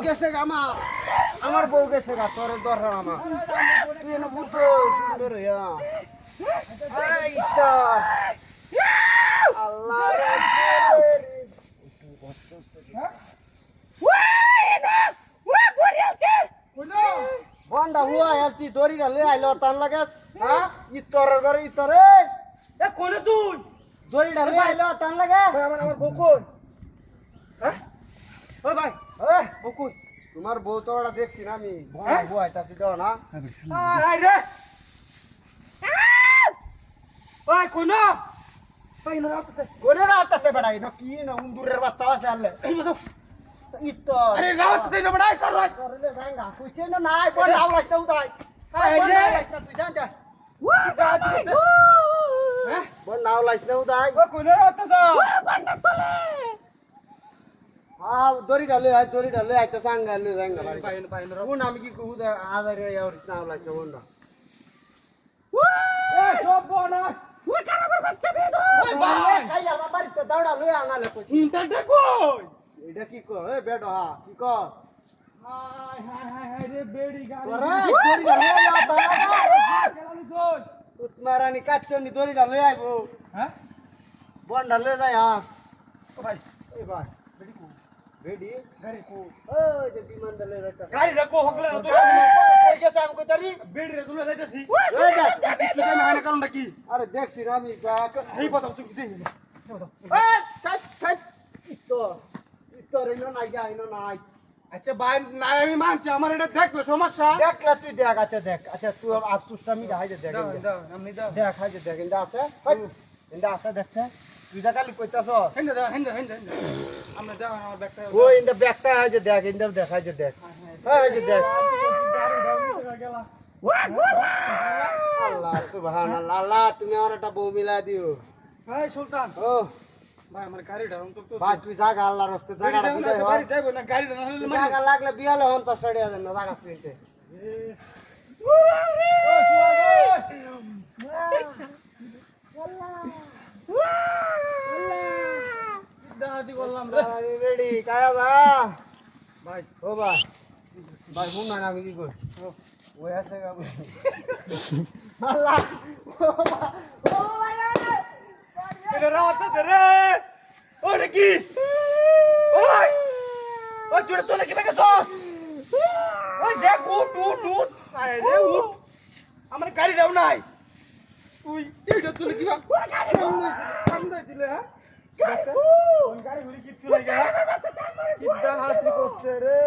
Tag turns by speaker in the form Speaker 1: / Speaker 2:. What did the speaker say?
Speaker 1: গেছে গা আমার বউ গেছে গা তোর দরকার আমার তুই এনে বুদ্ধ সুন্দর হইয়া এই তোর আল্লাহ বন্ডা হুয়া আছি দড়িটা লই আইলো তার লাগে হ্যাঁ ইতরের ঘরে ইতরে
Speaker 2: এ কোনে তুই
Speaker 1: দড়িটা লই আইলো তার লাগে
Speaker 2: আমার বউ কই হ্যাঁ ও ভাই
Speaker 1: এ
Speaker 2: বউ কই
Speaker 1: তোমার বউ তো ওটা দেখছি না আমি বন্ডা হুয়া আইতাছি দাও না
Speaker 2: আই রে ওই কোনা ভাই না রাখতে
Speaker 1: কোনে রাতাছে বেড়াই না কি না উন্দুরের বাচ্চা আছে আলে
Speaker 2: এই বসো
Speaker 1: ইতর
Speaker 2: আরে রাখতে না বড়াই চাল রাখ
Speaker 1: করলে জাঙ্গা কইছে না নাই বল আওলাইতে উদাই
Speaker 2: এই যে
Speaker 1: তুই জান যা
Speaker 2: যা দিছে হ্যাঁ
Speaker 1: বল আওলাইতে উদাই
Speaker 2: ও কোনে রাখতে
Speaker 1: দড়িটা লই আইতে জাঙ্গা লই জাঙ্গা
Speaker 2: ভাই ভাই
Speaker 1: কোন আমি কি কহু দে আদারে ইয়ার না আওলাইতে বন্ডা
Speaker 2: এ সব বনাস ওই কারাবার বাচ্চা বেদো ওই ভাই
Speaker 1: খাইয়া বাড়িতে দাওড়া লই আনালে কইছি
Speaker 2: চিন্তাটা কই
Speaker 1: এটা কি কর এ বেডো হা কি কর
Speaker 2: হাই হাই হাই হাই রে বেড়ি গাড়ি
Speaker 1: তোরা দড়িটা লই আ দাঁড়া
Speaker 2: কেলানি কই
Speaker 1: উতমারানি কাচ্চনি দড়িটা লই আইবো
Speaker 2: হ্যাঁ
Speaker 1: বন্ডা লই যাই হ্যাঁ
Speaker 2: ও ভাই
Speaker 1: এই ভাই
Speaker 2: বেড়ি কো
Speaker 1: বেডি
Speaker 2: গাড়ি কো
Speaker 1: ওই যে বিমান দলে রাখা
Speaker 2: গাড়ি রাখো হকলে তো
Speaker 1: কই গেছে আমি কই তারি
Speaker 2: বেড়ি রে তুলে যাইতাছি
Speaker 1: এই দেখ
Speaker 2: কিছু দেন হয় না কারণটা কি
Speaker 1: আরে দেখছি না আমি
Speaker 2: এই কথা তুমি দেই না
Speaker 1: এই ছাট ছাট ইতো ইনো নাই গা ইনো নাই
Speaker 2: আচ্ছা ভাই না আমি মানছি আমার এটা দেখলে সমস্যা
Speaker 1: দেখলা তুই দেখ আচ্ছা তুই আফসোসটা আমি দেখাই দে দেখ
Speaker 2: দাও দাও আমি দাও
Speaker 1: দেখ হাই দে দেখ ইন্দা আছে ইন্দা আছে দেখছে তুই যা কালি কইতাছ
Speaker 2: হেন্দা দাও হেন্দা হেন্দা আমরা দাও আমার ব্যাগটা
Speaker 1: ও ইন্দা ব্যাগটা হাই দে দেখ ইন্দা দেখাই দে দেখ হাই দে দেখ আল্লাহ সুবহানাল্লাহ আল্লাহ তুমি আমার একটা বউ মিলা দিও
Speaker 2: এই সুলতান
Speaker 1: ও
Speaker 2: ভাই আমার গাড়িটা তো তো
Speaker 1: ভাই তুই জাগা আল্লাহর রাস্তে জাগাটা বিদায় হ
Speaker 2: গাড়ি যাইবো না গাড়িটা না হলে মানে
Speaker 1: জাগা লাগলে বিয়ালে হন তো স্টাডিয়া দেন না জাগা প্রিন্টে
Speaker 2: ও দাদি বললাম রে
Speaker 1: রেডি কায়া যা
Speaker 2: ভাই
Speaker 1: ও ভাই ভাই শুন না আমি কি কই ওই আছে গা আল্লাহ ও ভাই
Speaker 2: এটা রাত রে ওরে কি ওই ওই জুড়ে তোলে কি বেকে সস ওই দেখ উঠ আরে রে উঠ আমার গাড়িটাও নাই তুই এটা তুলে কি কামড়াই দিলে হ্যাঁ গাড়ি ঘুরি কিচ্ছু নাই গা কিডা হাতি করছে রে